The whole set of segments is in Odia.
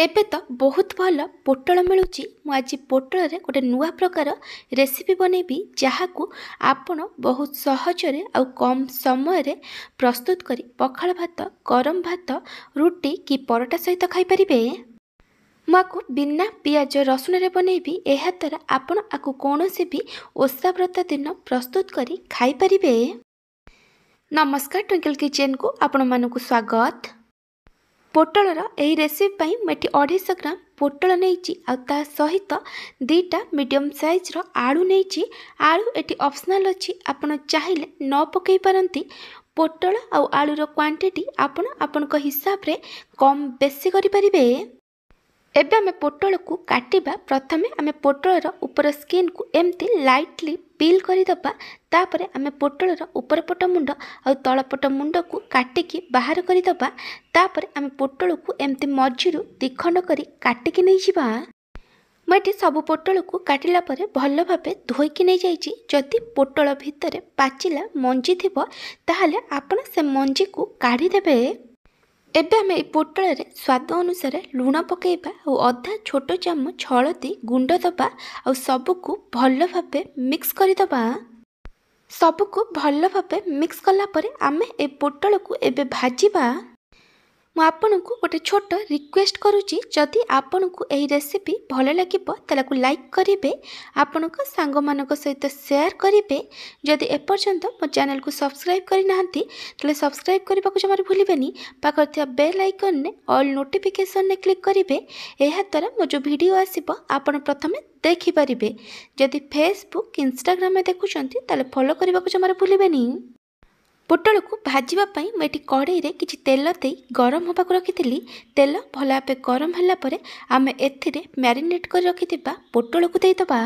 ଏବେ ତ ବହୁତ ଭଲ ପୋଟଳ ମିଳୁଛି। ମୁଁ ଆଜି ପୋଟଳରେ ଗୋଟେ ନୂଆ ପ୍ରକାର ରେସିପି ବନେଇବି, ଯାହାକୁ ଆପଣ ବହୁତ ସହଜରେ ଆଉ କମ୍ ସମୟରେ ପ୍ରସ୍ତୁତ କରି ପଖାଳ ଭାତ, ଗରମ ଭାତ, ରୁଟି କି ପରଟା ସହିତ ଖାଇପାରିବେ। ମୁଁ ଆକୁ ବିନା ପିଆଜ ରସୁଣରେ ବନେଇବି। ଏହାଦ୍ୱାରା ଆପଣ ଆକୁ କୌଣସି ବି ଓଷା ବ୍ରତ ଦିନ ପ୍ରସ୍ତୁତ କରି ଖାଇପାରିବେ। ନମସ୍କାର, ଟ୍ୱିଙ୍କଲ୍ କିଚେନ୍କୁ ଆପଣମାନଙ୍କୁ ସ୍ୱାଗତ। ପୋଟଳର ଏହି ରେସିପି ପାଇଁ ମୁଁ ଏଠି 250 ଗ୍ରାମ ପୋଟଳ ନେଇଛି, ଆଉ ତା ସହିତ 2ଟା ମିଡ଼ିୟମ୍ ସାଇଜ୍ର ଆଳୁ ନେଇଛି। ଆଳୁ ଏଠି ଅପସନାଲ୍ ଅଛି, ଆପଣ ଚାହିଁଲେ ନ ପକାଇ ପାରନ୍ତି। ପୋଟଳ ଆଉ ଆଳୁର କ୍ୱାଣ୍ଟିଟି ଆପଣ ଆପଣଙ୍କ ହିସାବରେ କମ୍ ବେଶୀ କରିପାରିବେ। ଏବେ ଆମେ ପୋଟଳକୁ କାଟିବା। ପ୍ରଥମେ ଆମେ ପୋଟଳର ଉପର ସ୍କିନ୍କୁ ଏମିତି ଲାଇଟଲି ପିଲ୍ କରିଦେବା। ତାପରେ ଆମେ ପୋଟଳର ଉପର ପଟ ମୁଣ୍ଡ ଆଉ ତଳ ପଟ ମୁଣ୍ଡକୁ କାଟିକି ବାହାର କରିଦେବା। ତାପରେ ଆମେ ପୋଟଳକୁ ଏମିତି ମଝିରୁ 2 ଖଣ୍ଡ କରି କାଟିକି ନେଇଯିବା। ମୁଁ ଏଠି ସବୁ ପୋଟଳକୁ କାଟିଲା ପରେ ଭଲ ଭାବେ ଧୋଇକି ନେଇଯାଇଛି। ଯଦି ପୋଟଳ ଭିତରେ ପାଚିଲା ମଞ୍ଜି ଥିବ, ତାହେଲେ ଆପଣ ସେ ମଞ୍ଜିକୁ କାଢ଼ିଦେବେ। ଏବେ ଆମେ এই ପୋଟଳରେ ସ୍ୱାଦ ଅନୁସାରେ ଲୁଣ ପକାଇବା ଆଉ ଅଧା ଛୋଟ ଚାମଚ ହଳଦୀ ଗୁଣ୍ଡ ଦେବା, ଆଉ ସବୁକୁ ଭଲ ଭାବେ ମିକ୍ସ କରିଦେବା। ସବୁକୁ ଭଲ ଭାବେ ମିକ୍ସ କଲା ପରେ ଆମେ ଏ ପୋଟଳକୁ ଏବେ ଭାଜିବା। ମୁଁ ଆପଣଙ୍କୁ ଗୋଟେ ଛୋଟ ରିକ୍ୱେଷ୍ଟ କରୁଛି, ଯଦି ଆପଣଙ୍କୁ ଏହି ରେସିପି ଭଲ ଲାଗିବ ତାହାକୁ ଲାଇକ୍ କରିବେ, ଆପଣଙ୍କ ସାଙ୍ଗମାନଙ୍କ ସହିତ ସେୟାର କରିବେ। ଯଦି ଏପର୍ଯ୍ୟନ୍ତ ମୋ ଚ୍ୟାନେଲକୁ ସବସ୍କ୍ରାଇବ୍ କରିନାହାନ୍ତି ତାହେଲେ ସବସ୍କ୍ରାଇବ୍ କରିବାକୁ ଜମାରୁ ଭୁଲିବେନି। ପାଖରେ ଥିବା ବେଲ୍ ଆଇକନ୍ରେ ଅଲ୍ ନୋଟିଫିକେସନ୍ରେ କ୍ଲିକ୍ କରିବେ। ଏହାଦ୍ୱାରା ମୋ ଯେଉଁ ଭିଡ଼ିଓ ଆସିବ ଆପଣ ପ୍ରଥମେ ଦେଖିପାରିବେ। ଯଦି ଫେସବୁକ୍, ଇନଷ୍ଟାଗ୍ରାମରେ ଦେଖୁଛନ୍ତି ତାହେଲେ ଫଲୋ କରିବାକୁ ଜମାରୁ ଭୁଲିବେନି। ପୋଟଳକୁ ଭାଜିବା ପାଇଁ ମୁଁ ଏଠି କଡ଼େଇରେ କିଛି ତେଲ ଦେଇ ଗରମ ହେବାକୁ ରଖିଥିଲି। ତେଲ ଭଲ ଭାବେ ଗରମ ହେଲା ପରେ ଆମେ ଏଥିରେ ମ୍ୟାରିନେଟ୍ କରି ରଖିଥିବା ପୋଟଳକୁ ଦେଇଦେବା।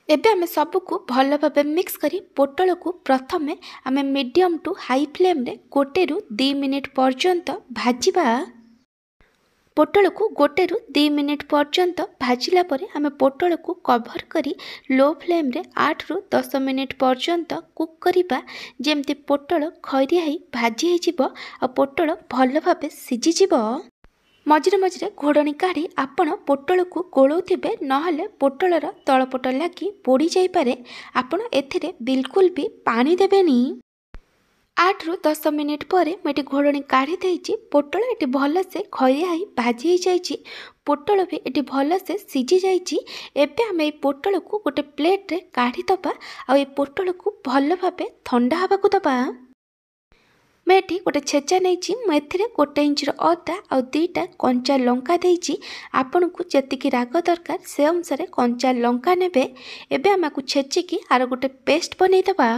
ଏବେ ଆମେ ସବୁକୁ ଭଲ ଭାବେ ମିକ୍ସ କରି ପୋଟଳକୁ ପ୍ରଥମେ ଆମେ ମିଡ଼ିୟମ୍ ଟୁ ହାଇ ଫ୍ଲେମ୍ରେ 1ରୁ 2 ମିନିଟ୍ ପର୍ଯ୍ୟନ୍ତ ଭାଜିବା। ପୋଟଳକୁ 1ରୁ 2 ମିନିଟ୍ ପର୍ଯ୍ୟନ୍ତ ଭାଜିଲା ପରେ ଆମେ ପୋଟଳକୁ କଭର କରି ଲୋ ଫ୍ଲେମ୍ରେ 8ରୁ 10 ମିନିଟ୍ ପର୍ଯ୍ୟନ୍ତ କୁକ୍ କରିବା, ଯେମିତି ପୋଟଳ ଖଇରିଆ ହେଇ ଭାଜି ହେଇଯିବ ଆଉ ପୋଟଳ ଭଲ ଭାବେ ସିଝିଯିବ। ମଝିରେ ମଝିରେ ଘୋଡ଼ଣି କାଢ଼ି ଆପଣ ପୋଟଳକୁ ଗୋଳଉଥିବେ, ନହେଲେ ପୋଟଳର ତଳପଟ ଲାଗି ପୋଡ଼ି ଯାଇପାରେ। ଆପଣ ଏଥିରେ ବିଲକୁଲ ବି ପାଣି ଦେବେନି। 8ରୁ 10 ମିନିଟ୍ ପରେ ମୁଁ ଏଠି ଘୋଡ଼ଣି କାଢ଼ି ଦେଇଛି। ପୋଟଳ ଏଠି ଭଲସେ ଖଇରିଆ ହେଇ ଭାଜି ହେଇଯାଇଛି। ପୋଟଳ ବି ଏଠି ଭଲସେ ସିଝି ଯାଇଛି। ଏବେ ଆମେ এই ପୋଟଳକୁ ଗୋଟେ ପ୍ଲେଟ୍ରେ କାଢ଼ିଦେବା, ଆଉ এই ପୋଟଳକୁ ଭଲ ଭାବେ ଥଣ୍ଡା ହେବାକୁ ଦେବା। ମୁଁ ଏଠି ଗୋଟେ ଛେଚା ନେଇଛି। ମୁଁ ଏଥିରେ 1 ଇଞ୍ଚର ଅଦା ଆଉ 2ଟା କଞ୍ଚା ଲଙ୍କା ଦେଇଛି। ଆପଣଙ୍କୁ ଯେତିକି ରାଗ ଦରକାର ସେ ଅନୁସାରେ କଞ୍ଚା ଲଙ୍କା ନେବେ। ଏବେ ଆମେ ଆକୁ ଛେଚିକି ଆର ଗୋଟେ ପେଷ୍ଟ ବନେଇଦେବା।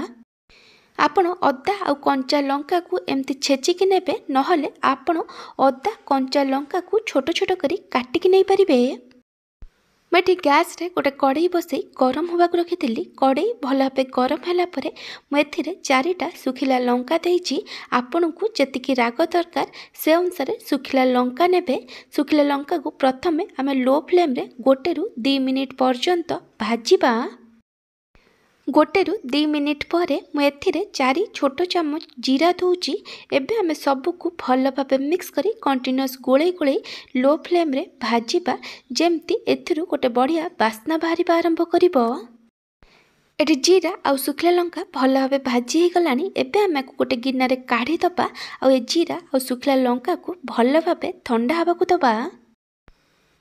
ଆପଣ ଅଦା ଆଉ କଞ୍ଚା ଲଙ୍କାକୁ ଏମିତି ଛେଚିକି ନେବେ, ନହେଲେ ଆପଣ ଅଦା କଞ୍ଚା ଲଙ୍କାକୁ ଛୋଟ ଛୋଟ କରି କାଟିକି ନେଇପାରିବେ। ମୁଁ ଏଠି ଗ୍ୟାସ୍ରେ ଗୋଟେ କଡ଼େଇ ବସାଇ ଗରମ ହେବାକୁ ରଖିଥିଲି। କଡ଼େଇ ଭଲ ଭାବେ ଗରମ ହେଲା ପରେ ମୁଁ ଏଥିରେ 4ଟା ଶୁଖିଲା ଲଙ୍କା ଦେଇଛି। ଆପଣଙ୍କୁ ଯେତିକି ରାଗ ଦରକାର ସେ ଅନୁସାରେ ଶୁଖିଲା ଲଙ୍କା ନେବେ। ଶୁଖିଲା ଲଙ୍କାକୁ ପ୍ରଥମେ ଆମେ ଲୋ ଫ୍ଲେମ୍ରେ 1ରୁ 2 ମିନିଟ୍ ପର୍ଯ୍ୟନ୍ତ ଭାଜିବା। 1ରୁ 2 ମିନିଟ୍ ପରେ ମୁଁ ଏଥିରେ 4 ଛୋଟ ଚାମଚ ଜିରା ଦେଉଛି। ଏବେ ଆମେ ସବୁକୁ ଭଲ ଭାବେ ମିକ୍ସ କରି କଣ୍ଟିନ୍ୟୁଅସ୍ ଗୋଳେଇ ଗୋଳେଇ ଲୋ ଫ୍ଲେମ୍ରେ ଭାଜିବା, ଯେମିତି ଏଥିରୁ ଗୋଟେ ବଢ଼ିଆ ବାସ୍ନା ବାହାରିବା ଆରମ୍ଭ କରିବ। ଏଠି ଜିରା ଆଉ ଶୁଖିଲା ଲଙ୍କା ଭଲ ଭାବେ ଭାଜି ହେଇଗଲାଣି। ଏବେ ଆମେ ଆକୁ ଗୋଟେ ଗିନାରେ କାଢ଼ିଦେବା, ଆଉ ଏ ଜିରା ଆଉ ଶୁଖିଲା ଲଙ୍କାକୁ ଭଲ ଭାବେ ଥଣ୍ଡା ହେବାକୁ ଦେବା।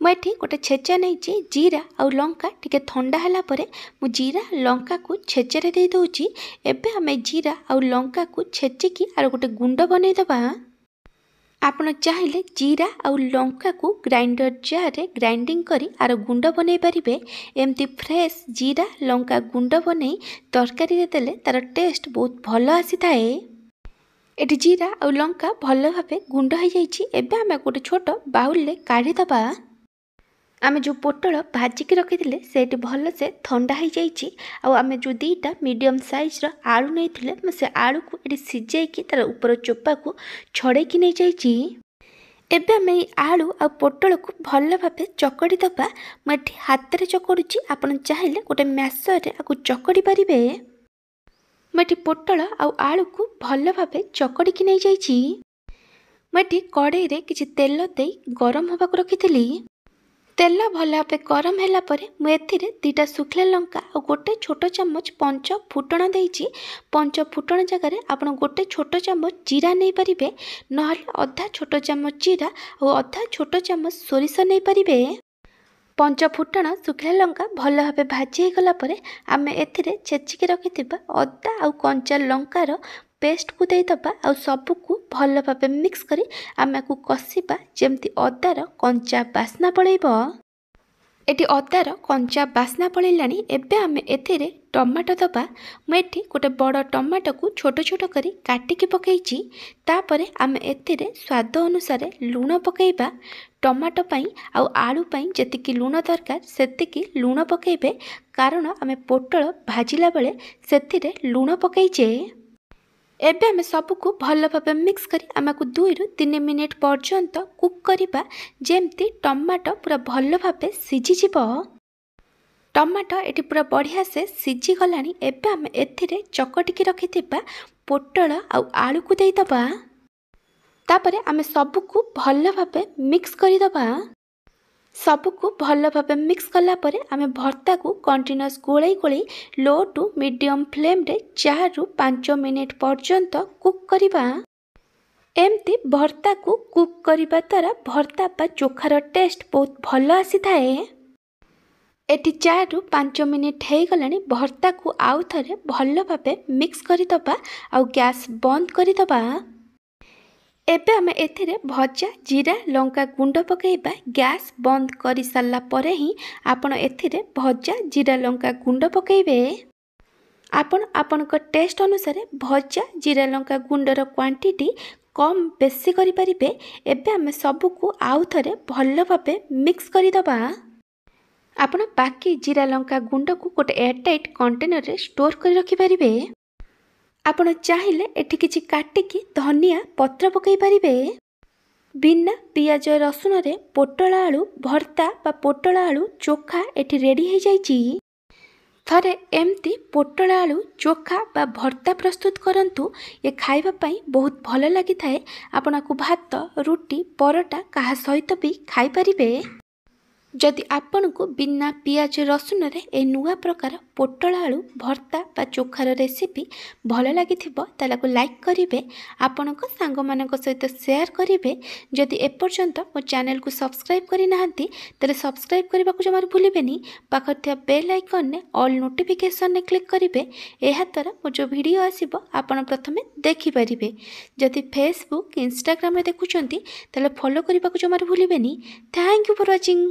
ମୁଁ ଏଠି ଗୋଟେ ଛେଚା ନେଇଛି। ଜିରା ଆଉ ଲଙ୍କା ଟିକେ ଥଣ୍ଡା ହେଲା ପରେ ମୁଁ ଜିରା ଲଙ୍କାକୁ ଛେଚାରେ ଦେଇ ଦେଉଛି। ଏବେ ଆମେ ଜିରା ଆଉ ଲଙ୍କାକୁ ଛେଚିକି ଆର ଗୋଟେ ଗୁଣ୍ଡ ବନେଇଦେବା। ଆପଣ ଚାହିଁଲେ ଜିରା ଆଉ ଲଙ୍କାକୁ ଗ୍ରାଇଣ୍ଡର ଜାର୍ରେ ଗ୍ରାଇଣ୍ଡିଙ୍ଗ କରି ଆର ଗୁଣ୍ଡ ବନେଇ ପାରିବେ। ଏମିତି ଫ୍ରେଶ୍ ଜିରା ଲଙ୍କା ଗୁଣ୍ଡ ବନେଇ ତରକାରୀରେ ଦେଲେ ତାର ଟେଷ୍ଟ ବହୁତ ଭଲ ଆସିଥାଏ। ଏଠି ଜିରା ଆଉ ଲଙ୍କା ଭଲ ଭାବେ ଗୁଣ୍ଡ ହେଇଯାଇଛି। ଏବେ ଆମେ ଗୋଟେ ଛୋଟ ବାଉଲରେ କାଢ଼ିଦେବା। ଆମେ ଯେଉଁ ପୋଟଳ ଭାଜିକି ରଖିଥିଲେ ସେଇଠି ଭଲସେ ଥଣ୍ଡା ହେଇଯାଇଛି, ଆଉ ଆମେ ଯେଉଁ 2ଟା ମିଡ଼ିୟମ୍ ସାଇଜ୍ର ଆଳୁ ନେଇଥିଲେ ମୁଁ ସେ ଆଳୁକୁ ଏଠି ସିଝେଇକି ତାର ଉପର ଚୋପାକୁ ଛଡ଼େଇକି ନେଇଯାଇଛି। ଏବେ ଆମେ এই ଆଳୁ ଆଉ ପୋଟଳକୁ ଭଲ ଭାବେ ଚକଡ଼ି ଦେବା। ମୁଁ ଏଠି ହାତରେ ଚକଡ଼ୁଛି, ଆପଣ ଚାହିଁଲେ ଗୋଟେ ମ୍ୟାସରରେ ଆକୁ ଚକଡ଼ି ପାରିବେ। ମୁଁ ଏଠି ପୋଟଳ ଆଉ ଆଳୁକୁ ଭଲ ଭାବେ ଚକଡ଼ିକି ନେଇଯାଇଛି। मुझे कड़े किसी तेल दे गरम होगा रखी। तेल भल भाव गरम है मुझे दुटा सुखिला लंका और गोटे छोट चामच पंच फुटण देती। पंच फुटण जगार आप गोटे छोट चामच जीरा नहीं पारे ना अधा छोट चामच जीरा और अधा छोट चामच सोरिष नहीं पारे। पंच फुटण सुखिला लंका भल भाव भाजी गला आम एछेचिकी रखि अदा और कंचा लंकार पेस्ट को देदबा आ सबको भल भाव मिक्स करी आम को कषिबा जेमती अदार कंचा बास्ना पलैब। एटी अदार कंचा बास्ना पलैलानी एबे आम एथिरे टमाटो दबा। मुझे गोटे बड़ टमाटो को छोट छोट करी काटिकी पकईची। तापरे आम एथिरे स्वाद अनुसार लुण पकईबा। टमाटो पाई आउ आलू पाई जेतिकी लुण दरकार सेतिकी लुण पकईबे कारण आम पोटल भाजिला बेले सेथिरे लुण पकईचे। एबे आम सबको भल भाव मिक्स करी आम को 2 ରୁ 3 मिनिट पर्यंत कुक करिबा जेमती टमाटो पूरा भल भाव सिझी। टमाटो एटी पूरा बढ़िया से सिझी गलानी। एबे आम एथिरे चकटिकी रखिथिबा पोटल आउ आलू को देदबा। तापरे आम सबको भल भाव मिक्स करिदबा। सबको भल भाव मिक्स कला परे आम भर्ता को कंटिन्यूअस गोलाई गोलाई लो टू मीडियम फ्लेम रे 4 ରୁ 5 मिनिट पर्यंत कुक करिबा। एमती भर्ता को कुक करिबा द्वारा भर्ता बा चोखार टेस्ट बहुत भल आसी थाए। एटी 4 ରୁ 5 मिनिट हो गलानी। भर्ता को आउ थरे भल भाव मिक्स करिदबा आउ गैस बंद करिदबा। एबे आम एथिरे भजा जीरा लंका गुंड पकईबा। गैस बंद कर सारा परे ही आपण एथिरे भजा जीरा लंका गुंड पकईबे। आपण आपनक टेस्ट अनुसार भजा जीरा लंका गुंडर क्वांटिटी कम बेसी करि परिबे। एबे आम सबको आउ थरे भल भाव मिक्स करिदबा। आपण बाकी जीरा लंका गुंड को गोटे एयरटाइट कंटेनर रे स्टोर कर रखि परिबे। आपण चाहिए एठी किछि काटिकी धनिया पत्र पकई पारिबे। बिना पियाज रसुन रे पोटल आलू भर्ता बा पोटल आलू चोखा एठी रेडी हो जाइछि। थरे एमती पोटल आलू चोखा बा भर्ता प्रस्तुत करंतु। ये खाइबा पई बहुत भल लागि थाए। आपण को भात रुटी परोटा कहा सहित भी खाई परिबे। जदि आपण को बिना पियाज रसुन रे ए नुआ प्रकार पोटल आलू भर्ता बा चोखार रेसिपी भल लगी तालाको लाइक करिवे। आपणक सांग मानक सहित शेयर करिवे। जदि एपर्यंत मो चैनल को सब्सक्राइब करि नाहंती तले सब्सक्राइब करबा को जमार भूलिबेनी। पाखर थिया बेल आइकन ने ऑल नोटिफिकेशन ने क्लिक करिवे। एहा द्वारा मो जो वीडियो आसीबो आपण प्रथमे देखि परिबे। जदि फेसबुक इंस्टाग्राम रे देखुचंती तले फॉलो करबा को जमार भूलिबेनी। Thank you for watching.